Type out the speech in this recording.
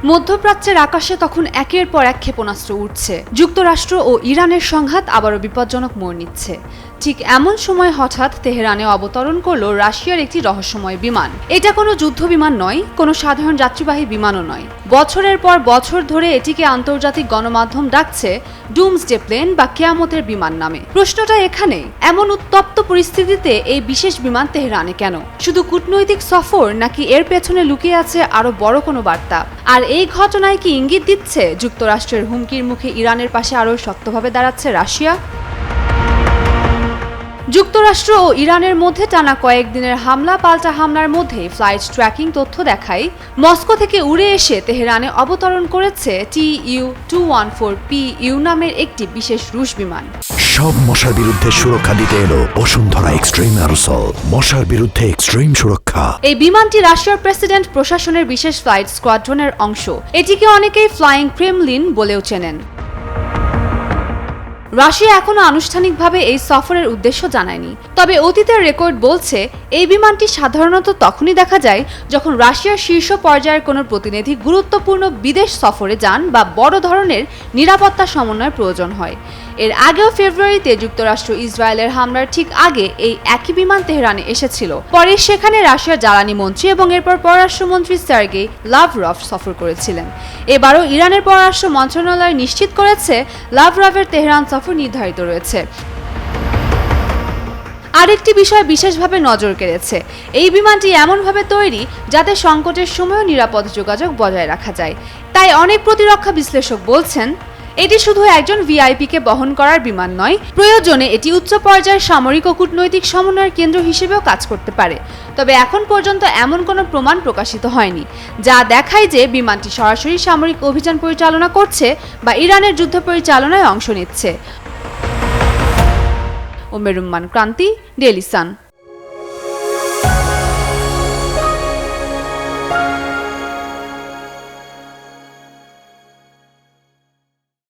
মধ্যপ্রাচ্যের আকাশে তখন একের পর এক ক্ষেপণাস্ত্র উঠছে। যুক্তরাষ্ট্র ও ইরানের সংঘাত আবারও বিপজ্জনক মোড় নিচ্ছে। ঠিক এমন সময় হঠাৎ তেহরানে অবতরণ করল রাশিয়ার একটি রহস্যময় বিমান। এটা কোনো যুদ্ধ বিমান নয়, কোনো সাধারণ যাত্রীবাহী বিমানও নয়। বছরের পর বছর ধরে এটিকে আন্তর্জাতিক গণমাধ্যম ডাকছে ডুমসডে প্লেন বা কিয়ামতের বিমান নামে। প্রশ্নটা এখানেই, এমন উত্তপ্ত পরিস্থিতিতে এই বিশেষ বিমান তেহরানে কেন? শুধু কূটনৈতিক সফর, নাকি এর পেছনে লুকিয়ে আছে আরো বড় কোনো বার্তা? আর এই ঘটনায় কি ইঙ্গিত দিচ্ছে যুক্তরাষ্ট্রের হুমকির মুখে ইরানের পাশে আরো শক্তভাবে দাঁড়াচ্ছে রাশিয়া? যুক্তরাষ্ট্র ও ইরানের মধ্যে টানা কয়েকদিনের হামলা পাল্টা হামলার মধ্যে ফ্লাইট ট্র্যাকিং তথ্য দেখায় মস্কো থেকে উড়ে এসে তেহরানে অবতরণ করেছে TU-214PU নামের একটি বিশেষ রুশ বিমান। সব মশার বিরুদ্ধে সুরক্ষা দিতে এলো বসুন্ধরা এক্সট্রিম অ্যারোসল, মশার বিরুদ্ধে এক্সট্রিম সুরক্ষা। এই বিমানটি রাশিয়ার প্রেসিডেন্ট প্রশাসনের বিশেষ ফ্লাইট স্কোয়াড্রনের অংশ। এটিকে অনেকেই ফ্লাইং ক্রেমলিন বলেও চেনেন। রাশিয়া এখনো আনুষ্ঠানিকভাবে এই সফরের উদ্দেশ্য জানায়নি, তবে অতীতের রেকর্ড বলছে এই বিমানটি সাধারণত তখনই দেখা যায় যখন রাশিয়ার শীর্ষ পর্যায়ের কোনো প্রতিনিধি গুরুত্বপূর্ণ বিদেশ সফরে যান বা বড় ধরনের নিরাপত্তা সমন্বয়ের প্রয়োজন হয়। এর আগেও ফেব্রুয়ারিতে যুক্তরাষ্ট্র ইসরায়েলের হামলার ঠিক আগে এই একই বিমান তেহরানে এসেছিল। পরে সেখানে রাশিয়ার জ্বালানি মন্ত্রী এবং এরপর পররাষ্ট্রমন্ত্রী সার্গেই লাভরভ সফর করেছিলেন। এবারও ইরানের পররাষ্ট্র মন্ত্রণালয় নিশ্চিত করেছে লাভরভের তেহরান সফর নির্ধারিত রয়েছে। আরেকটি বিষয় বিশেষভাবে নজর কেড়েছে, এই বিমানটি এমনভাবে তৈরি যাতে সংকটের সময়ও নিরাপদ যোগাযোগ বজায় রাখা যায়। তাই অনেক প্রতিরক্ষা বিশ্লেষক বলছেন এটি শুধু একজন ভিআইপিকে বহন করার বিমান নয়, প্রয়োজনে এটি উচ্চ পর্যায়ের সামরিক ও কূটনৈতিক সমন্বয়ের কেন্দ্র হিসেবেও কাজ করতে পারে। তবে এখন পর্যন্ত এমন কোনো প্রমাণ প্রকাশিত হয়নি যা দেখায় যে বিমানটি সরাসরি সামরিক অভিযান পরিচালনা করছে বা ইরানের যুদ্ধ পরিচালনায় অংশ নিচ্ছে। ওমের রুম্মান ক্রান্তি, ডেইলি সান।